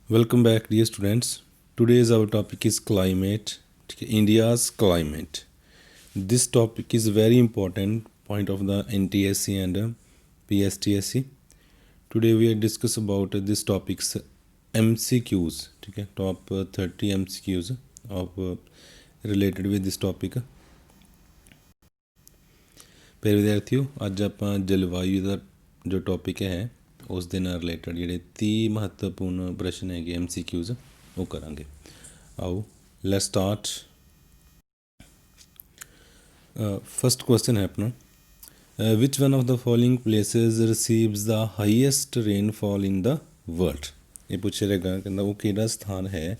Welcome back, dear students. Today's our topic is climate, India's climate. This topic is very important point of the NTSC and PSTSC. Today we are discuss about this topics MCQs, top 30 MCQs of related with this topic. प्यारे विद्यार्थियों, ਅੱਜ ਆਪਾਂ ਜਲਵਾਯੂ ਦਾ ਜੋ topic ਹੈ ਉਸ ਦੇ ਨਾਲ ਰਿਲੇਟਡ ਜਿਹੜੇ 30 ਮਹੱਤਵਪੂਰਨ ਪ੍ਰਸ਼ਨ ਹੈਗੇ MCQs ਉਹ ਕਰਾਂਗੇ। ਆਓ ਲੈਟਸ ਸਟਾਰਟ। ਫਸਟ ਕੁਐਸਚਨ ਹੈ ਆਪਣਾ, which one of the following places receives the highest rainfall in the world. ਇਹ ਪੁੱਛਿਆ ਜਾਏਗਾ, ਕਹਿੰਦਾ ਉਹ ਕਿਹੜਾ ਸਥਾਨ ਹੈ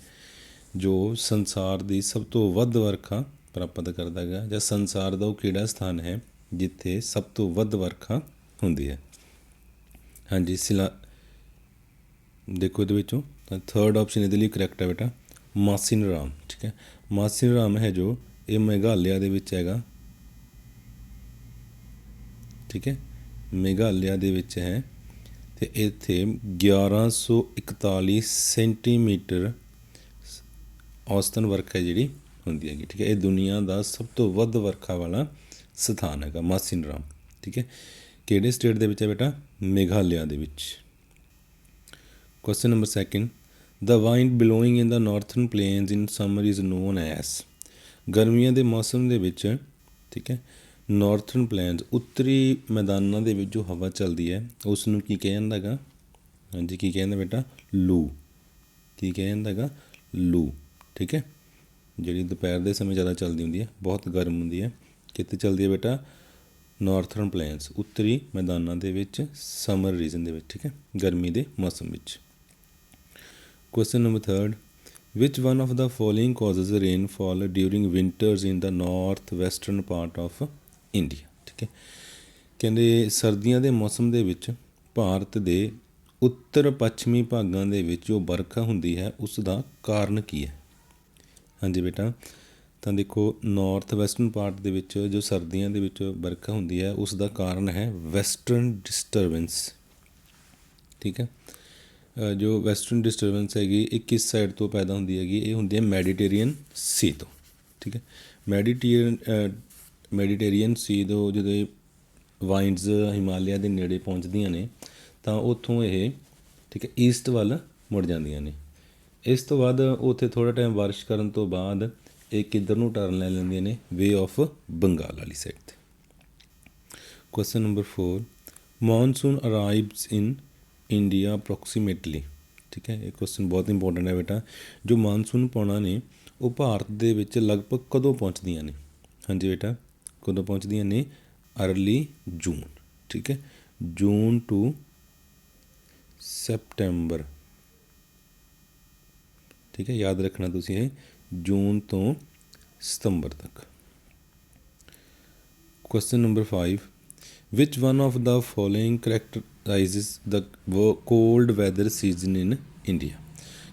ਜੋ ਸੰਸਾਰ ਦੀ ਸਭ ਤੋਂ ਵੱਧ ਵਰਖਾ ਪ੍ਰਾਪਤ ਕਰਦਾ ਹੈਗਾ, ਜਾਂ ਸੰਸਾਰ ਦਾ ਉਹ ਕਿਹੜਾ ਸਥਾਨ ਹੈ ਜਿੱਥੇ ਸਭ ਤੋਂ ਵੱਧ ਵਰਖਾ ਹੁੰਦੀ ਹੈ। ਹਾਂਜੀ ਦੇਖੋ ਇਹਦੇ ਵਿੱਚੋਂ ਤਾਂ ਥਰਡ ਆਪਸ਼ਨ ਇਹਦੇ ਲਈ ਕਰੈਕਟ ਹੈ ਬੇਟਾ, ਮਾਸਿਨਰਾਮ। ਠੀਕ ਹੈ, ਮਾਸਿਨਰਾਮ ਹੈ ਜੋ ਇਹ ਮੇਘਾਲਿਆ ਦੇ ਵਿੱਚ ਹੈਗਾ। ਠੀਕ ਹੈ, ਮੇਘਾਲਿਆ ਦੇ ਵਿੱਚ ਹੈ ਅਤੇ ਇੱਥੇ 1141 ਸੈਂਟੀਮੀਟਰ ਔਸਤਨ ਵਰਖਾ ਜਿਹੜੀ ਹੁੰਦੀ ਹੈਗੀ। ਠੀਕ ਹੈ, ਇਹ ਦੁਨੀਆ ਦਾ ਸਭ ਤੋਂ ਵੱਧ ਵਰਖਾ ਵਾਲਾ ਸਥਾਨ ਹੈਗਾ ਮਾਸਿਨਰਾਮ। ਠੀਕ ਹੈ, ਕਿਹੜੇ ਸਟੇਟ ਦੇ ਵਿੱਚ ਹੈ ਬੇਟਾ? ਮੇਘਾਲਿਆ ਦੇ ਵਿੱਚ। Question number second, the wind belonging in the northern planes in summer is known as. ਗਰਮੀਆਂ ਦੇ ਮੌਸਮ ਦੇ ਵਿੱਚ, ਠੀਕ ਹੈ, ਨਾਰਥਰਨ ਪਲੇਨਸ ਉੱਤਰੀ ਮੈਦਾਨਾਂ ਦੇ ਵਿੱਚ ਜੋ ਹਵਾ ਚੱਲਦੀ ਹੈ ਉਸ ਨੂੰ ਕੀ ਕਿਹਾ ਜਾਂਦਾ ਹੈਗਾ? ਹਾਂਜੀ, ਕੀ ਕਹਿੰਦਾ ਬੇਟਾ? ਲੂ। ਕੀ ਕਿਹਾ ਜਾਂਦਾ ਹੈਗਾ? ਲੂ। ਠੀਕ ਹੈ, ਜਿਹੜੀ ਦੁਪਹਿਰ ਦੇ ਸਮੇਂ ਜ਼ਿਆਦਾ ਚੱਲਦੀ ਹੁੰਦੀ ਹੈ, ਬਹੁਤ ਗਰਮ ਹੁੰਦੀ ਹੈ। ਕਿੱਥੇ ਚੱਲਦੀ ਹੈ ਬੇਟਾ? ਨਾਰਥਰਨ ਪਲੇਨਸ, ਉੱਤਰੀ ਮੈਦਾਨਾਂ ਦੇ ਵਿੱਚ, ਸਮਰ ਰੀਜਨ ਦੇ ਵਿੱਚ। ਠੀਕ ਹੈ, ਗਰਮੀ ਦੇ ਮੌਸਮ ਵਿੱਚ। Question number third, which one of the following causes rainfall during winters in the north western part of India. ਠੀਕ ਹੈ, ਕਹਿੰਦੇ ਸਰਦੀਆਂ ਦੇ ਮੌਸਮ ਦੇ ਵਿੱਚ ਭਾਰਤ ਦੇ ਉੱਤਰ ਪੱਛਮੀ ਭਾਗਾਂ ਦੇ ਵਿੱਚ ਜੋ ਵਰਖਾ ਹੁੰਦੀ ਹੈ ਉਸ ਦਾ ਕਾਰਨ ਕੀ ਹੈ? ਹਾਂਜੀ ਬੇਟਾ, ਤਾਂ ਦੇਖੋ ਨਾਰਥ ਵੈਸਟਰਨ ਪਾਰਟ ਦੇ ਵਿੱਚ ਜੋ ਸਰਦੀਆਂ ਦੇ ਵਿੱਚ ਵਰਖਾ ਹੁੰਦੀ ਹੈ ਉਸ ਦਾ ਕਾਰਨ ਹੈ ਵੈਸਟਰਨ ਡਿਸਟਰਬੈਂਸ। ਠੀਕ ਹੈ, ਜੋ ਵੈਸਟਰਨ ਡਿਸਟਰਬੈਂਸ ਹੈਗੀ ਇਹ ਕਿਸ ਸਾਈਡ ਤੋਂ ਪੈਦਾ ਹੁੰਦੀ ਹੈਗੀ? ਇਹ ਹੁੰਦੀ ਹੈ ਮੈਡੀਟੇਰੀਅਨ ਸੀ ਤੋਂ। ਠੀਕ ਹੈ, ਮੈਡੀਟੇਰੀਅਨ ਸੀ ਤੋਂ ਜਦੋਂ ਵਾਈਂਡਸ ਹਿਮਾਲਿਆ ਦੇ ਨੇੜੇ ਪਹੁੰਚਦੀਆਂ ਨੇ ਤਾਂ ਉੱਥੋਂ ਇਹ, ਠੀਕ ਹੈ, ਈਸਟ ਵੱਲ ਮੁੜ ਜਾਂਦੀਆਂ ਨੇ। ਇਸ ਤੋਂ ਬਾਅਦ ਉੱਥੇ ਥੋੜ੍ਹਾ ਟਾਈਮ ਬਾਰਿਸ਼ ਕਰਨ ਤੋਂ ਬਾਅਦ ਇਹ ਕਿੱਧਰ ਨੂੰ ਟਰਨ ਲੈ ਲੈਂਦੀਆਂ ਨੇ? ਵੇ ਆਫ ਬੰਗਾਲ ਵਾਲੀ ਸਾਈਡ 'ਤੇ। Question number 4, monsoon arrives in India approximately. ਠੀਕ ਹੈ, ਇਹ ਕੁਐਸਚਨ ਬਹੁਤ ਇੰਪੋਰਟੈਂਟ ਹੈ ਬੇਟਾ। ਜੋ ਮਾਨਸੂਨ ਪੌਣਾ ਨੇ ਉਹ ਭਾਰਤ ਦੇ ਵਿੱਚ ਲਗਭਗ ਕਦੋਂ ਪਹੁੰਚਦੀਆਂ ਨੇ? ਹਾਂਜੀ ਬੇਟਾ, ਕਦੋਂ ਪਹੁੰਚਦੀਆਂ ਨੇ? ਅਰਲੀ ਜੂਨ। ਠੀਕ ਹੈ, ਜੂਨ ਟੂ ਸੈਪਟੈਂਬਰ। ਠੀਕ ਹੈ, ਯਾਦ ਰੱਖਣਾ ਤੁਸੀਂ ਇਹ, ਜੂਨ ਤੋਂ ਸਤੰਬਰ ਤੱਕ। Question number 5, which one of the following characterises the cold weather season in India.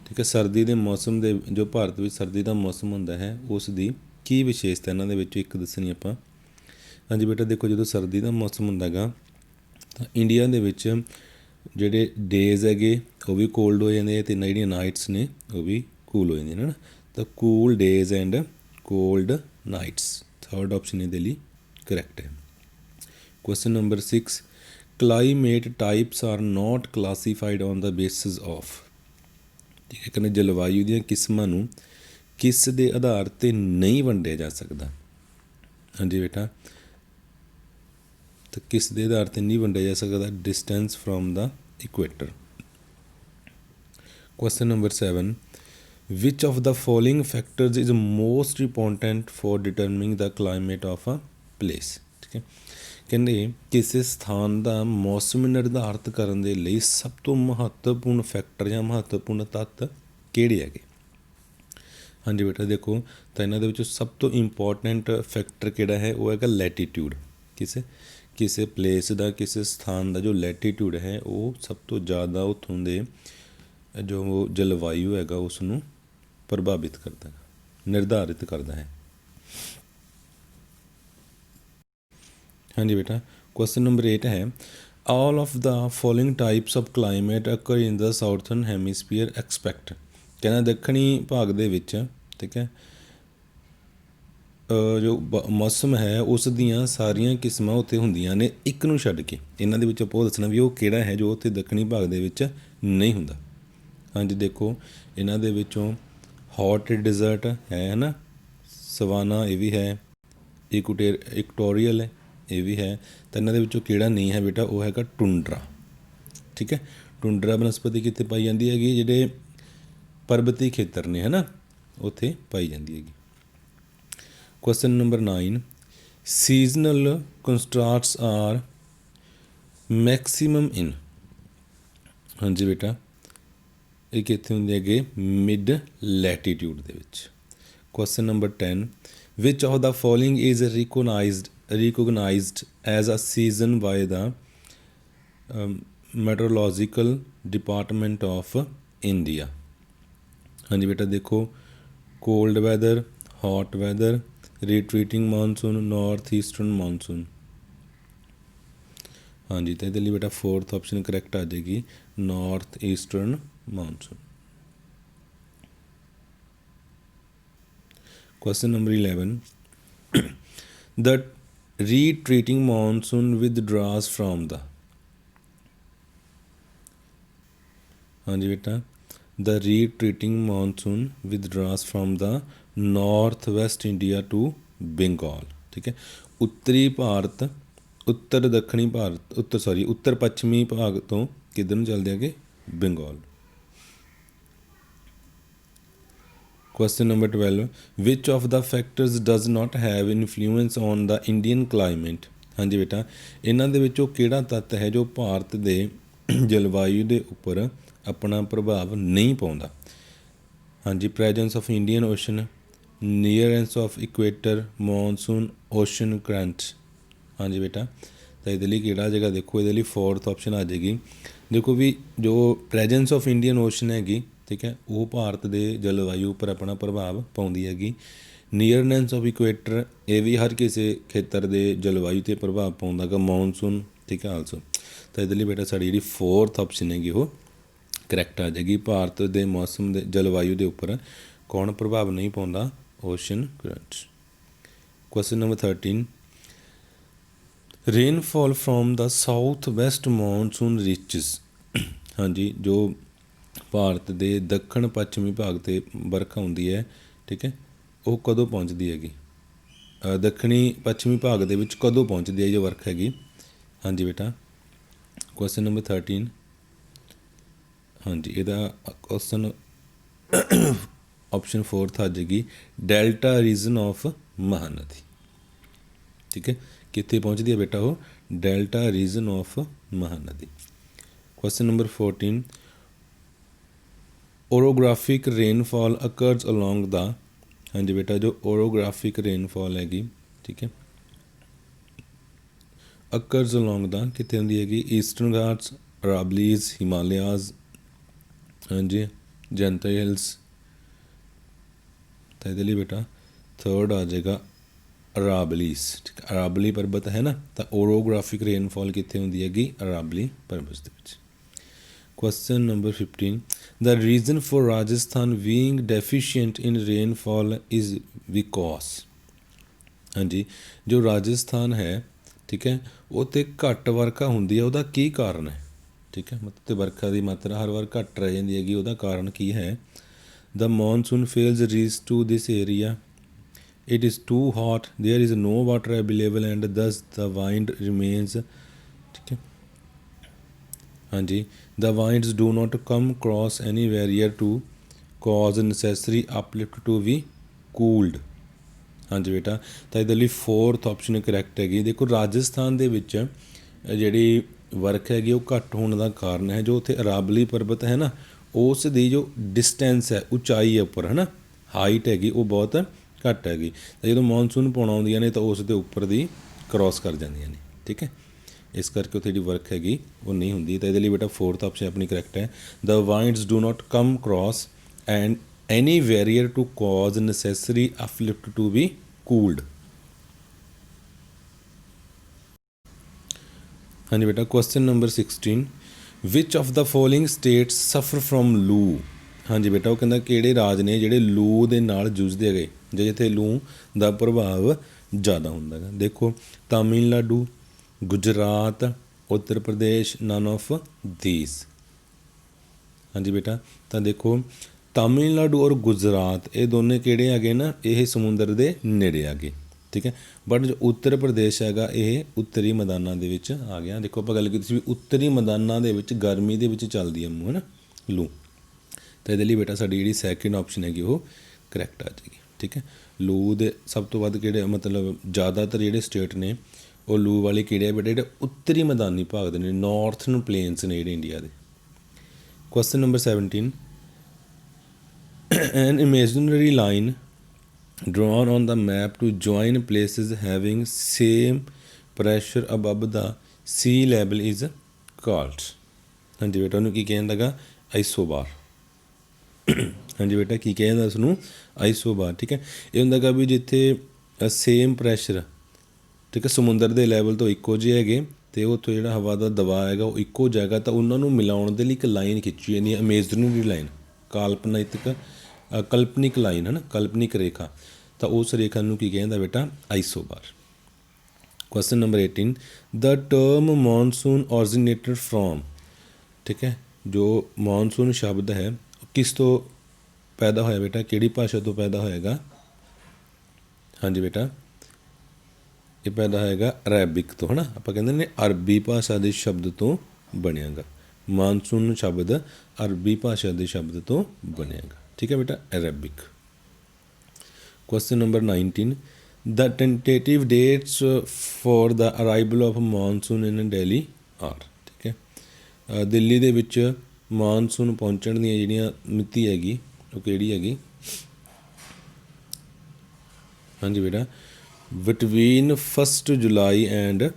ਠੀਕ ਹੈ, ਸਰਦੀ ਦੇ ਮੌਸਮ ਦੇ, ਜੋ ਭਾਰਤ ਵਿੱਚ ਸਰਦੀ ਦਾ ਮੌਸਮ ਹੁੰਦਾ ਹੈ ਉਸ ਦੀ ਕੀ ਵਿਸ਼ੇਸ਼ਤਾ ਇਹਨਾਂ ਦੇ ਵਿੱਚੋਂ ਇੱਕ ਦੱਸਣੀ ਆਪਾਂ। ਹਾਂਜੀ ਬੇਟਾ, ਦੇਖੋ ਜਦੋਂ ਸਰਦੀ ਦਾ ਮੌਸਮ ਹੁੰਦਾ ਹੈਗਾ ਤਾਂ ਇੰਡੀਆ ਦੇ ਵਿੱਚ ਜਿਹੜੇ ਡੇਜ਼ ਹੈਗੇ ਉਹ ਵੀ ਕੋਲਡ ਹੋ ਜਾਂਦੇ ਅਤੇ ਜਿਹੜੀਆਂ ਨਾਈਟਸ ਨੇ ਉਹ ਵੀ ਕੂਲ ਹੋ ਜਾਂਦੀਆਂ ਨੇ ਨਾ। ਤਾਂ cool days and cold nights, third option ਇਹਦੇ ਲਈ ਕਰੈਕਟ ਹੈ। Question number 6, climate types R note classified on the basis of. ਠੀਕ ਹੈ, ਕਹਿੰਦੇ ਜਲਵਾਯੂ ਦੀਆਂ ਕਿਸਮਾਂ ਨੂੰ ਕਿਸ ਦੇ ਆਧਾਰ 'ਤੇ ਨਹੀਂ ਵੰਡਿਆ ਜਾ ਸਕਦਾ। ਹਾਂਜੀ ਬੇਟਾ, ਤਾਂ ਕਿਸ ਦੇ ਆਧਾਰ 'ਤੇ ਨਹੀਂ ਵੰਡਿਆ ਜਾ ਸਕਦਾ? Distance from the equator. Question number 7, which of the following factors is most important for determining the climate of a place। ਠੀਕ ਹੈ, ਕਹਿੰਦੇ ਕਿਸੇ ਸਥਾਨ ਦਾ ਮੌਸਮ ਨਿਰਧਾਰਿਤ ਕਰਨ ਦੇ ਲਈ ਸਭ ਤੋਂ ਮਹੱਤਵਪੂਰਨ ਫੈਕਟਰ ਜਾਂ ਮਹੱਤਵਪੂਰਨ ਤੱਤ ਕਿਹੜੇ ਹੈਗੇ? ਹਾਂਜੀ ਬੇਟਾ, ਦੇਖੋ ਤਾਂ ਇਹਨਾਂ ਦੇ ਵਿੱਚੋਂ ਸਭ ਤੋਂ ਇੰਪੋਰਟੈਂਟ ਫੈਕਟਰ ਕਿਹੜਾ ਹੈ? ਉਹ ਹੈਗਾ ਲੈਟੀਟਿਊਡ। ਕਿਸੇ ਪਲੇਸ ਦਾ, ਕਿਸੇ ਸਥਾਨ ਦਾ ਜੋ ਲੈਟੀਟਿਊਡ ਹੈ ਉਹ ਸਭ ਤੋਂ ਜ਼ਿਆਦਾ ਉੱਥੋਂ ਦੇ ਜੋ ਜਲਵਾਯੂ ਹੈਗਾ ਉਸ ਨੂੰ ਪ੍ਰਭਾਵਿਤ ਕਰਦਾ ਹੈ, ਨਿਰਧਾਰਿਤ ਕਰਦਾ ਹੈ। ਹਾਂਜੀ ਬੇਟਾ, ਕੁਐਸਚਨ ਨੰਬਰ 8 ਹੈ, all of the following types of climate occur in the southern hemisphere except ਕਹਿੰਦਾ ਦੱਖਣੀ ਭਾਗ ਦੇ ਵਿੱਚ ਠੀਕ ਹੈ ਜੋ ਮੌਸਮ ਹੈ ਉਸ ਦੀਆਂ ਸਾਰੀਆਂ ਕਿਸਮਾਂ ਉੱਥੇ ਹੁੰਦੀਆਂ ਨੇ ਇੱਕ ਨੂੰ ਛੱਡ ਕੇ। ਇਹਨਾਂ ਦੇ ਵਿੱਚ ਆਪਾਂ ਦੱਸਣਾ ਵੀ ਉਹ ਕਿਹੜਾ ਹੈ ਜੋ ਉੱਥੇ ਦੱਖਣੀ ਭਾਗ ਦੇ ਵਿੱਚ ਨਹੀਂ ਹੁੰਦਾ। ਹਾਂਜੀ ਦੇਖੋ ਇਹਨਾਂ ਦੇ ਵਿੱਚੋਂ ਹੌਟ ਡਿਜ਼ਰਟ ਹੈ ਨਾ, ਸਵਾਨਾ ਇਹ ਵੀ ਹੈ, ਇਕਟੋਰੀਅਲ ਹੈ ਇਹ ਵੀ ਹੈ, ਤਾਂ ਇਹਨਾਂ ਦੇ ਵਿੱਚੋਂ ਕਿਹੜਾ ਨਹੀਂ ਹੈ ਬੇਟਾ ਉਹ ਹੈਗਾ ਟੁੰਡਰਾ। ਠੀਕ ਹੈ, ਟੁੰਡਰਾ ਬਨਸਪਤੀ ਕਿੱਥੇ ਪਾਈ ਜਾਂਦੀ ਹੈਗੀ, ਜਿਹੜੇ ਪਰਬਤੀ ਖੇਤਰ ਨੇ ਹੈ ਨਾ ਉੱਥੇ ਪਾਈ ਜਾਂਦੀ ਹੈਗੀ। Question number 9 seasonal contrasts are maximum in. ਹਾਂਜੀ ਬੇਟਾ ਇਹ ਕਿੱਥੇ ਹੁੰਦੇ ਹੈਗੇ, ਮਿਡ ਲੈਟੀਟਿਊਡ ਦੇ ਵਿੱਚ। Question number 10 which of the following is recognized as a season by the meteorological department of India। ਹਾਂਜੀ ਬੇਟਾ ਦੇਖੋ cold weather, hot weather, retreating monsoon, north eastern monsoon. ਹਾਂਜੀ ਤਾਂ ਇਹਦੇ ਲਈ ਬੇਟਾ ਫੋਰਥ ਆਪਸ਼ਨ ਕਰੈਕਟ ਆ ਜਾਏਗੀ, north eastern monsoon. Question number 11 the retreating monsoon withdraws from the। ਹਾਂਜੀ ਬੇਟਾ the retreating monsoon withdraws from the north west India to Bengal। ਠੀਕ ਹੈ, ਉੱਤਰੀ ਭਾਰਤ ਉੱਤਰ ਪੱਛਮੀ ਭਾਗ ਤੋਂ ਕਿੱਧਰ ਨੂੰ ਚੱਲਦੇ ਹੈਗੇ, Bengal. Question number 12 which of the factors does not have influence on the Indian climate। ਹਾਂਜੀ ਬੇਟਾ ਇਹਨਾਂ ਦੇ ਵਿੱਚੋਂ ਕਿਹੜਾ ਤੱਤ ਹੈ ਜੋ ਭਾਰਤ ਦੇ ਜਲਵਾਯੂ ਦੇ ਉੱਪਰ ਆਪਣਾ ਪ੍ਰਭਾਵ ਨਹੀਂ ਪਾਉਂਦਾ। ਹਾਂਜੀ presence of Indian ocean, nearness of equator, monsoon, ocean current. ਹਾਂਜੀ ਬੇਟਾ ਤਾਂ ਇਹਦੇ ਲਈ ਕਿਹੜਾ ਜਗ੍ਹਾ ਦੇਖੋ, ਇਹਦੇ ਲਈ ਫੋਰਥ ਆਪਸ਼ਨ ਆ ਜਾਏਗੀ। ਦੇਖੋ ਵੀ ਜੋ ਪ੍ਰੈਜੈਂਸ ਆਫ ਇੰਡੀਅਨ ਓਸ਼ਨ ਹੈਗੀ ਠੀਕ ਹੈ ਉਹ ਭਾਰਤ ਦੇ ਜਲਵਾਯੂ ਉੱਪਰ ਆਪਣਾ ਪ੍ਰਭਾਵ ਪਾਉਂਦੀ ਹੈਗੀ। ਨੀਅਰਨੈਸ ਆਫ ਇਕੁਏਟਰ ਇਹ ਵੀ ਹਰ ਕਿਸੇ ਖੇਤਰ ਦੇ ਜਲਵਾਯੂ 'ਤੇ ਪ੍ਰਭਾਵ ਪਾਉਂਦਾ ਹੈਗਾ, ਮੌਨਸੂਨ ਠੀਕ ਹੈ ਆਲਸੋ। ਤਾਂ ਇਹਦੇ ਲਈ ਬੇਟਾ ਸਾਡੀ ਜਿਹੜੀ ਫੋਰਥ ਆਪਸ਼ਨ ਹੈਗੀ ਉਹ ਕਰੈਕਟ ਆ ਜਾਏਗੀ। ਭਾਰਤ ਦੇ ਮੌਸਮ ਦੇ ਜਲਵਾਯੂ ਦੇ ਉੱਪਰ ਕੌਣ ਪ੍ਰਭਾਵ ਨਹੀਂ ਪਾਉਂਦਾ, ocean current. Question number 13 rainfall from the south west monsoon reaches. ਹਾਂਜੀ ਜੋ ਭਾਰਤ ਦੇ ਦੱਖਣ ਪੱਛਮੀ ਭਾਗ 'ਤੇ ਵਰਖਾ ਹੁੰਦੀ ਹੈ ਠੀਕ ਹੈ ਉਹ ਕਦੋਂ ਪਹੁੰਚਦੀ ਹੈਗੀ, ਦੱਖਣੀ ਪੱਛਮੀ ਭਾਗ ਦੇ ਵਿੱਚ ਕਦੋਂ ਪਹੁੰਚਦੀ ਹੈ ਜੋ ਵਰਖਾ ਹੈਗੀ। ਹਾਂਜੀ ਬੇਟਾ ਕੁਐਸਚਨ ਨੰਬਰ 13 ਹਾਂਜੀ ਇਹਦਾ ਕੁਐਸਚਨ ਆਪਸ਼ਨ ਫੋਰਥ ਆ ਜਾਏਗੀ, ਡੈਲਟਾ ਰੀਜਨ ਆਫ ਮਹਾਨਦੀ। ਠੀਕ ਹੈ ਕਿੱਥੇ ਪਹੁੰਚਦੀ ਹੈ ਬੇਟਾ ਉਹ, delta region of Mahanadi. Question number 14 orographic rainfall occurs along the। ਹਾਂਜੀ ਬੇਟਾ ਜੋ orographic rainfall ਹੈਗੀ ਠੀਕ ਹੈ occurs along the ਕਿੱਥੇ ਹੁੰਦੀ ਹੈਗੀ, ਈਸਟਰਨ ਘਾਟਸ, ਅਰਾਬਲੀਜ਼, ਹਿਮਾਲਿਆਜ਼, ਹਾਂਜੀ ਜੈਂਤਈ ਹਿਲਸ। ਤਾਂ ਇਹਦੇ ਲਈ ਬੇਟਾ ਥਰਡ ਆ ਜਾਏਗਾ ਅਰਾਬਲੀਜ਼। ਠੀਕ ਹੈ ਅਰਾਬਲੀ ਪਰਬਤ ਹੈ ਨਾ, ਤਾਂ orographic rainfall ਕਿੱਥੇ ਹੁੰਦੀ ਹੈਗੀ, ਅਰਾਬਲੀ ਪਰਬਤ ਦੇ ਵਿੱਚ। Question number 15 the reason for Rajasthan being deficient in rainfall is because। ਹਾਂਜੀ ਜੋ ਰਾਜਸਥਾਨ ਹੈ ਠੀਕ ਹੈ ਉਹ 'ਤੇ ਘੱਟ ਵਰਖਾ ਹੁੰਦੀ ਹੈ, ਉਹਦਾ ਕੀ ਕਾਰਨ ਹੈ। ਠੀਕ ਹੈ ਮਤਲਬ ਤੇ ਵਰਖਾ ਦੀ ਮਾਤਰਾ ਹਰ ਵਾਰ ਘੱਟ ਰਹਿ ਜਾਂਦੀ ਹੈਗੀ, ਉਹਦਾ ਕਾਰਨ ਕੀ ਹੈ। the monsoon fails reach to this area, it is too hot, there is no water available and thus the wind remains। ਠੀਕ ਹੈ ਹਾਂਜੀ the winds do not come across any barrier to cause necessary uplift to be cooled। ਹਾਂਜੀ ਬੇਟਾ ਤਾਂ ਇਹਦੇ ਲਈ fourth option correct ਹੈਗੀ। ਦੇਖੋ ਰਾਜਸਥਾਨ ਦੇ ਵਿੱਚ ਜਿਹੜੀ ਵਰਖਾ ਹੈਗੀ ਉਹ ਘੱਟ ਹੋਣ ਦਾ ਕਾਰਨ ਹੈ ਜੋ ਉੱਥੇ ਅਰਾਬਲੀ ਪਰਬਤ ਹੈ ਨਾ ਉਸ ਦੀ ਜੋ ਡਿਸਟੈਂਸ ਹੈ ਉਚਾਈ ਹੈ ਉੱਪਰ ਹੈ ਨਾ ਹਾਈਟ ਹੈਗੀ ਉਹ ਬਹੁਤ ਘੱਟ ਹੈਗੀ, ਤਾਂ ਜਦੋਂ ਮੌਨਸੂਨ ਪਾਉਣ ਆਉਂਦੀਆਂ ਨੇ ਤਾਂ ਉਸ ਦੇ ਉੱਪਰ ਦੀ ਕ੍ਰੋਸ ਕਰ ਜਾਂਦੀਆਂ ਨੇ। ਠੀਕ ਹੈ ਇਸ ਕਰਕੇ ਉੱਥੇ ਜਿਹੜੀ ਵਰਕ ਹੈਗੀ ਉਹ ਨਹੀਂ ਹੁੰਦੀ। ਤਾਂ ਇਹਦੇ ਲਈ ਬੇਟਾ ਫੋਰਥ ਆਪਸ਼ਨ ਆਪਣੀ ਕਰੈਕਟ ਹੈ, the winds do not come cross and any barrier to cause necessary uplift to be cooled. हाँ जी बेटा, question number 16, which of the following states suffer from loo. हाँ जी बेटा, ਉਹ ਕਹਿੰਦਾ ਕਿਹੜੇ ਰਾਜ ਨੇ ਜਿਹੜੇ ਲੂ ਦੇ ਨਾਲ ਜੂਝਦੇ ਹੈਗੇ ਜਾਂ ਜਿੱਥੇ ਲੂ ਦਾ ਪ੍ਰਭਾਵ ਜ਼ਿਆਦਾ ਹੁੰਦਾ ਹੈਗਾ। ਦੇਖੋ, ਤਾਮਿਲਨਾਡੂ, ਗੁਜਰਾਤ, ਉੱਤਰ ਪ੍ਰਦੇਸ਼, ਨਨ ਆਫ ਦੀਸ। हाँ जी बेटा, ਤਾਂ ਦੇਖੋ ਤਾਮਿਲਨਾਡੂ ਔਰ ਗੁਜਰਾਤ ਇਹ ਦੋਨੇ ਕਿਹੜੇ ਹੈਗੇ ਨਾ, ਇਹ ਸਮੁੰਦਰ ਦੇ ਨੇੜੇ ਹੈਗੇ, ਠੀਕ ਹੈ। ਬਟ ਜੋ ਉੱਤਰ ਪ੍ਰਦੇਸ਼ ਹੈਗਾ ਇਹ ਉੱਤਰੀ ਮੈਦਾਨਾਂ ਦੇ ਵਿੱਚ ਆ ਗਿਆ। ਦੇਖੋ ਆਪਾਂ ਗੱਲ ਕੀਤੀ ਸੀ ਵੀ ਉੱਤਰੀ ਮੈਦਾਨਾਂ ਦੇ ਵਿੱਚ ਗਰਮੀ ਦੇ ਵਿੱਚ ਚੱਲਦੀ ਹੈ ਮੂੰਹ, ਹੈ ਨਾ, ਲੂ। ਤਾਂ ਇਹਦੇ ਲਈ ਬੇਟਾ ਸਾਡੀ ਜਿਹੜੀ ਸੈਕਿੰਡ ਆਪਸ਼ਨ ਹੈਗੀ ਉਹ ਕਰੈਕਟ ਆ ਜਾਏਗੀ, ਠੀਕ ਹੈ। ਲੂ ਦੇ ਸਭ ਤੋਂ ਵੱਧ ਕਿਹੜੇ ਮਤਲਬ ਜ਼ਿਆਦਾਤਰ ਜਿਹੜੇ ਸਟੇਟ ਨੇ ਉਹ ਲੂ ਵਾਲੇ ਕਿਹੜੇ ਆ ਬੇਟਾ, ਜਿਹੜੇ ਉੱਤਰੀ ਮੈਦਾਨੀ ਭਾਗ ਦੇ ਨੇ, ਨਾਰਥਰਨ ਪਲੇਨਸ ਨੇ ਜਿਹੜੇ ਇੰਡੀਆ ਦੇ। Question number 17, an imaginary line drawn on the map to join places having same pressure above the sea level is called। हाँ जी बेटा, ਉਹਨੂੰ ਕੀ ਕਹਿੰਦਾ ਹੈਗਾ, ਆਈਸੋਬਾਰ। ਹਾਂਜੀ ਬੇਟਾ, ਕੀ ਕਹਿੰਦਾ ਉਸਨੂੰ, ਆਈਸੋਬਾਰ, ਠੀਕ ਹੈ। ਇਹ ਹੁੰਦਾ ਹੈਗਾ ਵੀ ਜਿੱਥੇ ਸੇਮ ਪ੍ਰੈਸ਼ਰ, ਠੀਕ ਹੈ, ਸਮੁੰਦਰ ਦੇ ਲੈਵਲ ਤੋਂ ਇੱਕੋ ਜਿਹੇ ਹੈਗੇ ਅਤੇ ਉੱਥੋਂ ਜਿਹੜਾ ਹਵਾ ਦਾ ਦਬਾਅ ਹੈਗਾ ਉਹ ਇੱਕੋ ਜਗ੍ਹਾ, ਤਾਂ ਉਹਨਾਂ ਨੂੰ ਮਿਲਾਉਣ ਦੇ ਲਈ ਇੱਕ ਲਾਈਨ ਖਿੱਚੀ ਜਾਂਦੀ ਹੈ, ਇਮੇਜਨਰੀ ਲਾਈਨ, ਕਲਪਨਿਕ ਲਾਈਨ, ਹੈ ਨਾ, ਕਲਪਨਿਕ ਰੇਖਾ। ਤਾਂ ਉਸ ਰੇਖਾ ਨੂੰ ਕੀ ਕਹਿੰਦਾ ਬੇਟਾ, isobar. Question number 18, the term monsoon originated from, ਠੀਕ ਹੈ, ਜੋ ਮੌਨਸੂਨ ਸ਼ਬਦ ਹੈ ਕਿਸ ਤੋਂ ਪੈਦਾ ਹੋਇਆ ਬੇਟਾ, ਕਿਹੜੀ ਭਾਸ਼ਾ ਤੋਂ ਪੈਦਾ ਹੋਏਗਾ। ਹਾਂਜੀ ਬੇਟਾ, ਇਹ ਪੈਦਾ ਹੋਏਗਾ ਅਰੈਬਿਕ ਤੋਂ, ਹੈ ਨਾ। ਆਪਾਂ ਕਹਿੰਦੇ ਨੇ ਅਰਬੀ ਭਾਸ਼ਾ ਦੇ ਸ਼ਬਦ ਤੋਂ ਬਣਿਆ ਗਾ। ਮਾਨਸੂਨ ਸ਼ਬਦ ਅਰਬੀ ਭਾਸ਼ਾ ਦੇ ਸ਼ਬਦ ਤੋਂ ਬਣਿਆ ਗਾ, ਠੀਕ ਹੈ ਬੇਟਾ, Arabic. Question number 19, the tentative dates for the arrival of monsoon in Delhi are, ਠੀਕ ਹੈ। ਦਿੱਲੀ ਦੇ ਵਿੱਚ ਮਾਨਸੂਨ ਪਹੁੰਚਣ ਦੀਆਂ ਜਿਹੜੀਆਂ ਮਿਤੀ ਹੈਗੀ ਉਹ ਕਿਹੜੀ ਹੈਗੀ। ਹਾਂਜੀ ਬੇਟਾ, ਬਿਟਵੀਨ 1 ਜੁਲਾਈ ਐਂਡ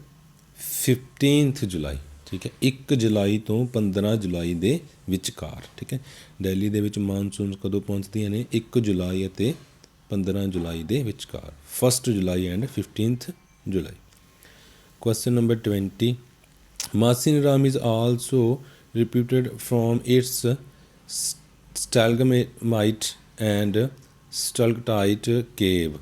15 ਜੁਲਾਈ, ਠੀਕ ਹੈ, 1 ਜੁਲਾਈ ਤੋਂ 15 ਜੁਲਾਈ ਦੇ ਵਿਚਕਾਰ, ਠੀਕ ਹੈ। ਦਿੱਲੀ ਦੇ ਵਿੱਚ ਮਾਨਸੂਨ ਕਦੋਂ ਪਹੁੰਚਦੀਆਂ ਨੇ, 1 ਜੁਲਾਈ ਅਤੇ 15 ਜੁਲਾਈ ਦੇ ਵਿਚਕਾਰ, 1 July and 15 July. Question number 20, Mawsynram is also reputed from its stalagmite and stalactite cave।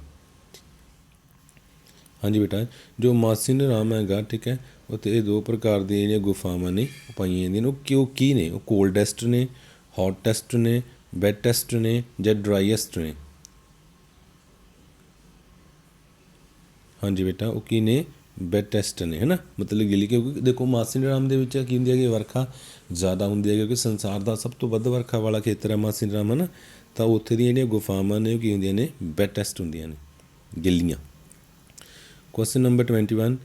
ਹਾਂਜੀ ਬੇਟਾ, ਜੋ ਮਾਸੀਨਰਾਮ ਹੈਗਾ, ਠੀਕ ਹੈ, ਉੱਥੇ ਇਹ 2 ਪ੍ਰਕਾਰ ਦੀਆਂ ਜਿਹੜੀਆਂ ਗੁਫਾਵਾਂ ਨੇ ਉਹ ਪਾਈਆਂ ਜਾਂਦੀਆਂ ਨੇ। ਉਹ ਕਿਉਂ ਕੀ ਨੇ, ਉਹ ਕੋਲਡੈਸਟ ਨੇ, ਹੌਟੈਸਟ ਨੇ, ਵੈਟੈਸਟ ਨੇ ਜਾਂ ਡਰਾਈਐਸਟ ਨੇ। ਹਾਂਜੀ ਬੇਟਾ, ਉਹ ਕੀ ਨੇ, ਵੈਟੈਸਟ ਨੇ, ਹੈ ਨਾ, ਮਤਲਬ ਗਿੱਲੀ, ਕਿਉਂਕਿ ਦੇਖੋ ਮਾਸੀਨਰਾਮ ਦੇ ਵਿੱਚ ਕੀ ਹੁੰਦੀ ਹੈ ਕਿ ਵਰਖਾ ਜ਼ਿਆਦਾ ਹੁੰਦੀ ਹੈ, ਕਿਉਂਕਿ ਸੰਸਾਰ ਦਾ ਸਭ ਤੋਂ ਵੱਧ ਵਰਖਾ ਵਾਲਾ ਖੇਤਰ ਹੈ ਮਾਸੀਨਰਾਮ, ਹੈ ਨਾ। ਤਾਂ ਉੱਥੇ ਦੀਆਂ ਜਿਹੜੀਆਂ ਗੁਫਾਵਾਂ ਨੇ ਉਹ ਕੀ ਹੁੰਦੀਆਂ ਨੇ, ਵੈਟੈਸਟ ਹੁੰਦੀਆਂ ਨੇ, ਗਿੱਲੀਆਂ। Question number 21,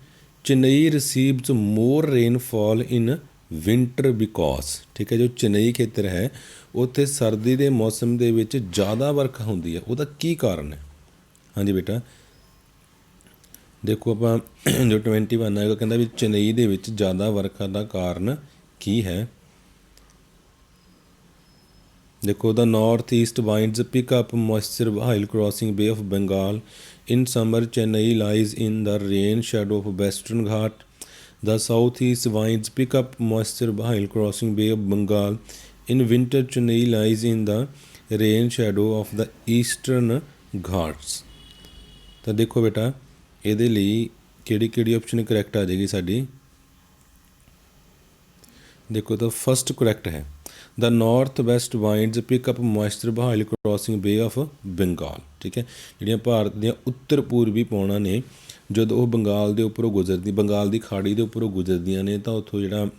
Chennai receives more rainfall in winter because, ਠੀਕ ਹੈ, ਜੋ ਚੇਨਈ ਖੇਤਰ ਹੈ ਉੱਥੇ ਸਰਦੀ ਦੇ ਮੌਸਮ ਦੇ ਵਿੱਚ ਜ਼ਿਆਦਾ ਵਰਖਾ ਹੁੰਦੀ ਹੈ, ਉਹਦਾ ਕੀ ਕਾਰਨ ਹੈ। ਹਾਂਜੀ ਬੇਟਾ, ਦੇਖੋ ਆਪਾਂ ਜੋ 21 ਹੈਗਾ ਕਹਿੰਦਾ ਵੀ ਚੇਨਈ ਦੇ ਵਿੱਚ ਜ਼ਿਆਦਾ ਵਰਖਾ ਦਾ ਕਾਰਨ ਕੀ ਹੈ। ਦੇਖੋ, the north east winds pick up moisture while crossing Bay of Bengal in summer, Chennai lies in the rain shadow of Western Ghat. The south east winds pick up moisture while crossing Bay of Bengal in winter, Chennai lies in the rain shadow of the Eastern Ghats. ਤਾਂ ਦੇਖੋ ਬੇਟਾ, ਇਹਦੇ ਲਈ ਕਿਹੜੀ option correct ਆ ਜਾਏਗੀ ਸਾਡੀ। ਦੇਖੋ, ਤਾਂ ਫਸਟ ਕਰੈਕਟ ਹੈ, the north west winds pick up moisture while crossing Bay of Bengal, ਠੀਕ ਹੈ। ਜਿਹੜੀਆਂ ਭਾਰਤ ਦੀਆਂ ਉੱਤਰ ਪੂਰਬੀ ਪੌਣਾਂ ਨੇ ਜਦੋਂ ਉਹ ਬੰਗਾਲ ਦੇ ਉੱਪਰੋਂ ਬੰਗਾਲ ਦੀ ਖਾੜੀ ਦੇ ਉੱਪਰੋਂ ਗੁਜ਼ਰਦੀਆਂ ਨੇ ਤਾਂ ਉੱਥੋਂ ਜਿਹੜਾ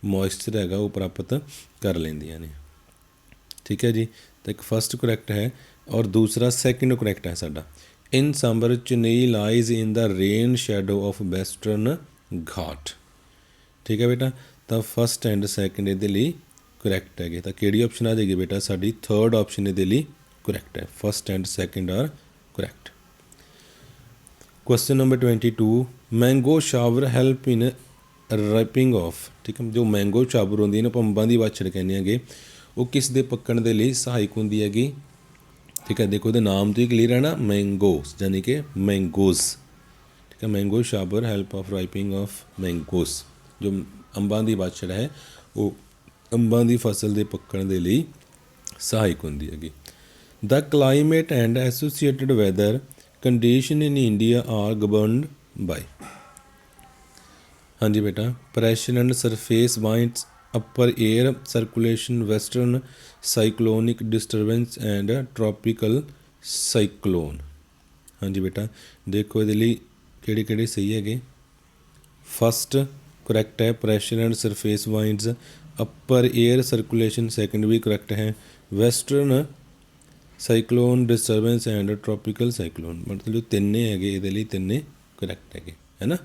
ਮੋਇਸਚਰ ਹੈਗਾ ਉਹ ਪ੍ਰਾਪਤ ਕਰ ਲੈਂਦੀਆਂ ਨੇ, ਠੀਕ ਹੈ ਜੀ। ਤਾਂ ਇੱਕ ਫਸਟ ਕਰੈਕਟ ਹੈ ਔਰ ਦੂਸਰਾ ਸੈਕਿੰਡ ਕਰੈਕਟ ਹੈ ਸਾਡਾ, in summer Chennai lies in the rain shadow of Western Ghat, ਠੀਕ ਹੈ ਬੇਟਾ। ਤਾਂ ਫਸਟ ਐਂਡ ਸੈਕਿੰਡ ਇਹਦੇ ਲਈ ਕਰੈਕਟ ਹੈਗੇ। ਤਾਂ ਕਿਹੜੀ ਆਪਸ਼ਨ ਆ ਜਾਏਗੀ ਬੇਟਾ, ਸਾਡੀ ਥਰਡ ਆਪਸ਼ਨ ਇਹਦੇ ਲਈ ਕਰੈਕਟ ਹੈ, first and second are correct. Question number 22, mango shower help in ripening of, ਠੀਕ ਹੈ, ਜੋ ਮੈਂਗੋ ਸ਼ਾਵਰ ਹੁੰਦੀ ਹੈ ਨਾ, ਆਪਾਂ ਅੰਬਾਂ ਦੀ ਵਾਛੜ ਕਹਿੰਦੇ ਹੈਗੇ, ਉਹ ਕਿਸ ਦੇ ਪੱਕਣ ਦੇ ਲਈ ਸਹਾਇਕ ਹੁੰਦੀ ਹੈਗੀ, ਠੀਕ ਹੈ। ਦੇਖੋ, ਉਹਦੇ ਨਾਮ ਤੋਂ ਹੀ ਕਲੀਅਰ ਹੈ ਨਾ, ਮੈਂਗੋਸ, ਯਾਨੀ ਕਿ ਮੈਂਗੋਜ਼, ਠੀਕ ਹੈ। Mango shower help of ripening of mangoes, ਜੋ ਅੰਬਾਂ ਦੀ ਵਾਛੜ ਹੈ ਉਹ ਅੰਬਾਂ ਦੀ ਫਸਲ ਦੇ ਪੱਕਣ ਦੇ ਲਈ ਸਹਾਇਕ ਹੁੰਦੀ ਹੈਗੀ। The climate and associated weather condition in India are governed by. ਹਾਂਜੀ ਬੇਟਾ, pressure and surface winds, upper air circulation, western cyclonic disturbance and tropical cyclone। ਹਾਂਜੀ ਬੇਟਾ, ਦੇਖੋ ਇਹਦੇ ਲਈ ਕਿਹੜੇ ਕਿਹੜੇ ਸਹੀ ਹੈਗੇ। ਫਸਟ ਕਰੈਕਟ ਹੈ pressure and surface winds, upper air circulation second ਵੀ ਕਰੈਕਟ ਹੈ, western cyclone disturbance and tropical cyclone, ਮਤਲਬ ਜੋ ਤਿੰਨੇ ਹੈਗੇ ਇਹਦੇ ਲਈ ਤਿੰਨੇ ਕਰੈਕਟ ਹੈਗੇ ਹੈ ਨਾ।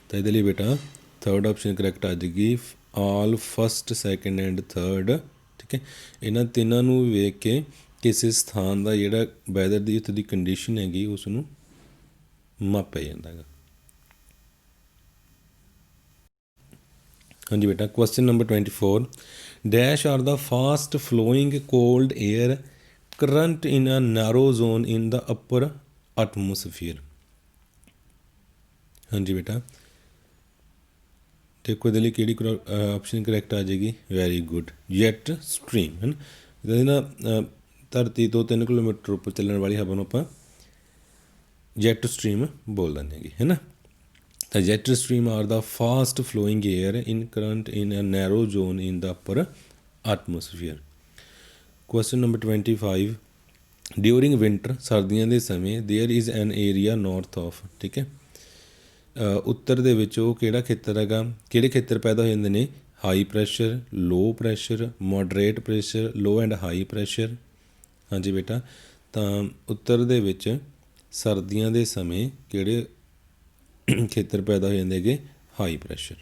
ਤਾਂ ਇਹਦੇ ਲਈ ਬੇਟਾ ਥਰਡ ਆਪਸ਼ਨ ਕਰੈਕਟ ਆ ਜਾਏਗੀ, ਆਲ ਫਸਟ ਸੈਕਿੰਡ ਐਂਡ ਥਰਡ। ਠੀਕ ਹੈ, ਇਹਨਾਂ ਤਿੰਨਾਂ ਨੂੰ ਵੇਖ ਕੇ ਕਿਸੇ ਸਥਾਨ ਦਾ ਜਿਹੜਾ ਵੈਦਰ ਦੀ ਉੱਥੇ ਦੀ ਕੰਡੀਸ਼ਨ ਹੈਗੀ ਉਸ ਨੂੰ ਮਾਪਿਆ ਜਾਂਦਾ ਹੈਗਾ। ਹਾਂਜੀ ਬੇਟਾ, question number 24, dash are the fast flowing cold air current in a narrow zone in the upper atmosphere. ਹਾਂਜੀ ਬੇਟਾ, ਦੇਖੋ ਇਹਦੇ ਲਈ ਕਿਹੜੀ ਆਪਸ਼ਨ ਕਰੈਕਟ ਆ ਜਾਏਗੀ, ਵੈਰੀ ਗੁੱਡ, ਜੈਟ ਸਟਰੀਮ ਹੈ ਨਾ। ਇਹਦੇ ਨਾ ਧਰਤੀ ਤੋਂ 3 ਕਿਲੋਮੀਟਰ ਉੱਪਰ ਚੱਲਣ ਵਾਲੀ ਹਵਾ ਨੂੰ ਆਪਾਂ ਜੈਟ ਸਟਰੀਮ ਬੋਲ ਦਿੰਦੇ ਹੈਗੇ ਹੈ ਨਾ। ਤਾਂ jet stream are the fast flowing air in current in a narrow zone in the upper atmosphere. Question number 25, during winter, ਸਰਦੀਆਂ ਦੇ ਸਮੇਂ, there is an area north of. ਠੀਕ ਹੈ, ਉੱਤਰ ਦੇ ਵਿੱਚ ਉਹ ਕਿਹੜਾ ਖੇਤਰ ਹੈਗਾ, ਕਿਹੜੇ ਖੇਤਰ ਪੈਦਾ ਹੋ ਜਾਂਦੇ ਨੇ, high pressure, low pressure, moderate pressure, low and high pressure. ਹਾਂਜੀ ਬੇਟਾ, ਤਾਂ ਉੱਤਰ ਦੇ ਵਿੱਚ ਸਰਦੀਆਂ ਦੇ ਸਮੇਂ ਕਿਹੜੇ ਖੇਤਰ ਪੈਦਾ ਹੋ ਜਾਂਦੇ ਹੈਗੇ, high pressure.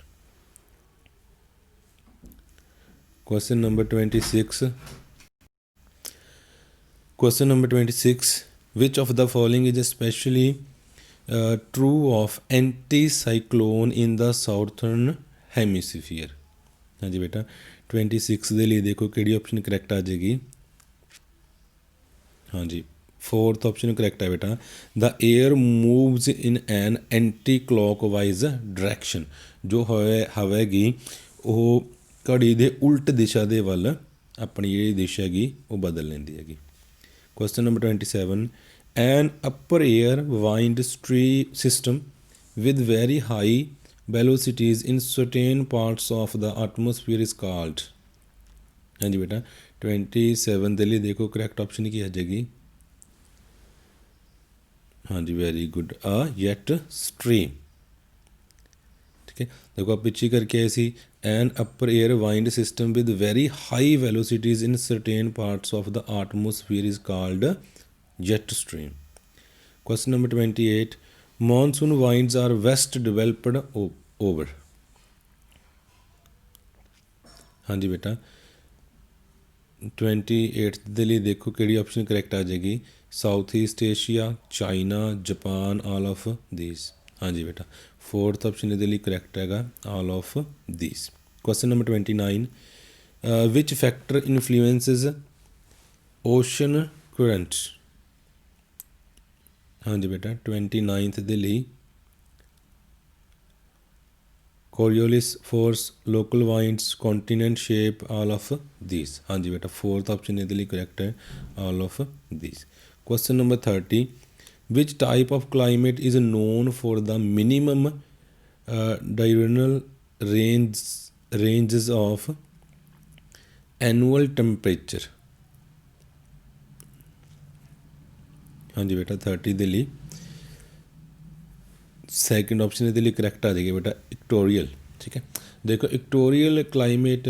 Question number 26, question number 26, which of the following is specially true of anti cyclone in the southern hemisphere. ਹਾਂਜੀ ਬੇਟਾ, 26 ਦੇ ਲਈ ਦੇਖੋ ਕਿਹੜੀ ਆਪਸ਼ਨ ਕਰੈਕਟ ਆ ਜਾਏਗੀ। ਹਾਂਜੀ, ਫੋਰਥ ਆਪਸ਼ਨ ਕਰੈਕਟ ਹੈ ਬੇਟਾ, ਦ ਏਅਰ ਮੂਵਜ਼ ਇਨ ਐਨ ਐਂਟੀ ਕਲੋਕਵਾਈਜ਼ ਡਾਇਰੈਕਸ਼ਨ। ਜੋ ਹਵਾ ਹੈਗੀ ਉਹ ਘੜੀ ਦੇ ਉਲਟ ਦਿਸ਼ਾ ਦੇ ਵੱਲ ਆਪਣੀ ਜਿਹੜੀ ਦਿਸ਼ਾ ਹੈਗੀ ਉਹ ਬਦਲ ਲੈਂਦੀ ਹੈਗੀ। Question number 27, an upper air wind system with very high velocities in certain parts of the atmosphere is called. ਹਾਂਜੀ ਬੇਟਾ, 27 ਦੇ ਲਈ ਦੇਖੋ ਕਰੈਕਟ ਆਪਸ਼ਨ ਕੀ ਆ ਜਾਏਗੀ। ਹਾਂਜੀ, ਵੈਰੀ ਗੁੱਡ, ਆ ਜੈਟ ਸਟਰੀਮ। ਠੀਕ ਹੈ, ਦੇਖੋ ਆਪ ਪਿੱਛੇ ਕਰਕੇ ਆਏ ਸੀ, an upper air wind system with very high velocities in certain parts of the atmosphere is called jet stream. Question number 28, monsoon winds are west developed over. ਹਾਂਜੀ ਬੇਟਾ, 28 ਦੇ ਲਈ ਦੇਖੋ ਕਿਹੜੀ ਆਪਸ਼ਨ ਕਰੈਕਟ ਆ ਜਾਏਗੀ, South East Asia, China, Japan, all of these. ਹਾਂਜੀ ਬੇਟਾ, ਫੋਰਥ ਆਪਸ਼ਨ ਇਹਦੇ ਲਈ ਕਰੈਕਟ ਹੈਗਾ, all of these. Question number 29, which factor influences ocean currents. ਹਾਂਜੀ ਬੇਟਾ, 29 ਦੇ ਲਈ Coriolis force, local winds, continent shape, all of these. ਹਾਂਜੀ ਬੇਟਾ, ਫੋਰਥ ਆਪਸ਼ਨ ਇਹਦੇ ਲਈ ਕਰੈਕਟ ਹੈ, all of these. Question number 30, which type of climate is known for the minimum diurnal ranges of annual temperature। ਹਾਂਜੀ ਬੇਟਾ, 30 ਦੇ ਲਈ second option ਇਹਦੇ ਲਈ ਕਰੈਕਟ ਆ ਜਾਏਗੀ ਬੇਟਾ, ਇਕਟੋਰੀਅਲ। ਠੀਕ ਹੈ, ਦੇਖੋ equatorial climate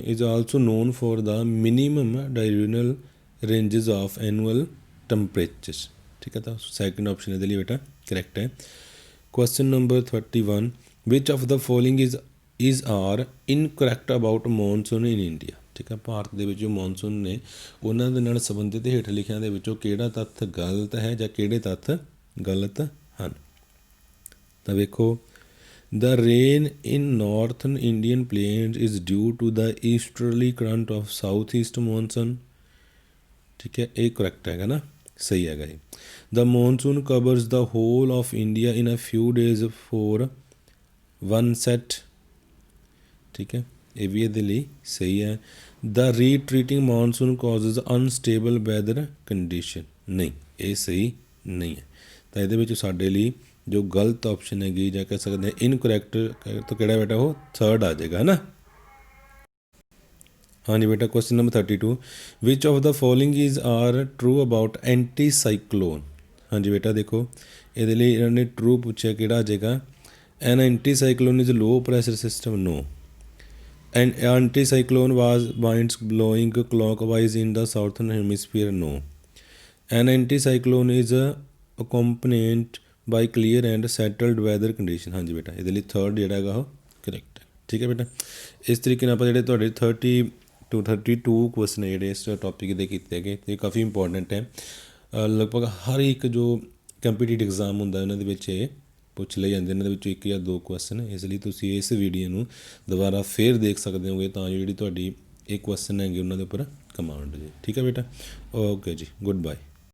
is also known for the minimum diurnal ranges of annual temperatures। ਠੀਕ ਹੈ, ਤਾਂ ਸੈਕਿੰਡ ਆਪਸ਼ਨ ਇਹਦੇ ਲਈ ਬੇਟਾ ਕਰੈਕਟ ਹੈ। Question number 31, which of the following is are incorrect about monsoon in India. ਠੀਕ ਹੈ, ਭਾਰਤ ਦੇ ਵਿੱਚ ਜੋ ਮੌਨਸੂਨ ਨੇ ਉਹਨਾਂ ਦੇ ਨਾਲ ਸੰਬੰਧਿਤ ਹੇਠ ਲਿਖਿਆਂ ਦੇ ਵਿੱਚੋਂ ਕਿਹੜਾ ਤੱਥ ਗਲਤ ਹੈ ਜਾਂ ਕਿਹੜੇ ਤੱਥ ਗਲਤ ਹਨ। ਤਾਂ ਵੇਖੋ, the rain in northern Indian plains is due to the easterly current of south east monsoon. ਠੀਕ ਹੈ, ਇਹ ਕਰੈਕਟ ਹੈਗਾ ਨਾ, ਸਹੀ ਹੈਗਾ ਇਹ। The monsoon covers the whole of India in a few days for onset, ठीक है, ये भी ਇਹਦੇ ਲਈ ਸਹੀ ਹੈ। The retreating monsoon causes unstable weather condition, ਨਹੀਂ ਇਹ ਸਹੀ ਨਹੀਂ ਹੈ। ਤਾਂ ਇਹਦੇ ਵਿੱਚ ਸਾਡੇ ਲਈ ਜੋ ਗਲਤ ਆਪਸ਼ਨ ਹੈਗੀ ਜਾਂ ਕਹਿ ਸਕਦੇ ਹਾਂ ਇਨਕਰੈਕਟ, ਤਾਂ ਕਿਹੜਾ ਬੇਟਾ ਉਹ ਥਰਡ ਆ ਜਾਏਗਾ, ਹੈ ਨਾ। ਹਾਂਜੀ ਬੇਟਾ question number 32, which of the following is are true about anti cyclone. ਹਾਂਜੀ ਬੇਟਾ ਦੇਖੋ ਇਹਦੇ ਲਈ ਇਹਨਾਂ ਨੇ ਟਰੂ ਪੁੱਛਿਆ, ਕਿਹੜਾ ਆ ਜਾਏਗਾ। An anti cyclone is low pressure system, no. An anticyclone winds blowing clockwise in the southern hemisphere, no. An anticyclone is accompanied by clear and settled weather condition, ਹਾਂਜੀ ਬੇਟਾ ਇਹਦੇ ਲਈ ਥਰਡ ਜਿਹੜਾ ਹੈਗਾ ਉਹ ਕਰੈਕਟ ਹੈ। ਠੀਕ ਹੈ ਬੇਟਾ, ਇਸ ਤਰੀਕੇ ਨਾਲ ਆਪਾਂ ਜਿਹੜੇ ਤੁਹਾਡੇ 32 ਕੁਐਸਚਨ ਜਿਹੜੇ ਇਸ ਟੋਪਿਕ ਦੇ ਕੀਤੇ ਹੈਗੇ ਅਤੇ ਕਾਫੀ ਇੰਪੋਰਟੈਂਟ ਹੈ। ਲਗਭਗ ਹਰ ਇੱਕ ਜੋ ਕੰਪੀਟੀਟਿਵ ਐਗਜ਼ਾਮ ਹੁੰਦਾ ਉਹਨਾਂ ਦੇ ਵਿੱਚ ਇਹ ਪੁੱਛ ਲਏ ਜਾਂਦੇ, ਇਹਨਾਂ ਦੇ ਵਿੱਚੋਂ 1 ਜਾਂ 2 ਕੁਐਸਚਨ। ਇਸ ਲਈ ਤੁਸੀਂ ਇਸ ਵੀਡੀਓ ਨੂੰ ਦੁਬਾਰਾ ਫੇਰ ਦੇਖ ਸਕਦੇ ਹੋਗੇ ਤਾਂ ਜਿਹੜੀ ਤੁਹਾਡੀ ਇਹ ਕੁਐਸਚਨ ਹੈਗੇ ਉਹਨਾਂ ਦੇ ਉੱਪਰ ਕਮਾਂਡ ਜੀ। ਠੀਕ ਹੈ ਬੇਟਾ, ਓਕੇ ਜੀ, ਗੁੱਡ ਬਾਏ।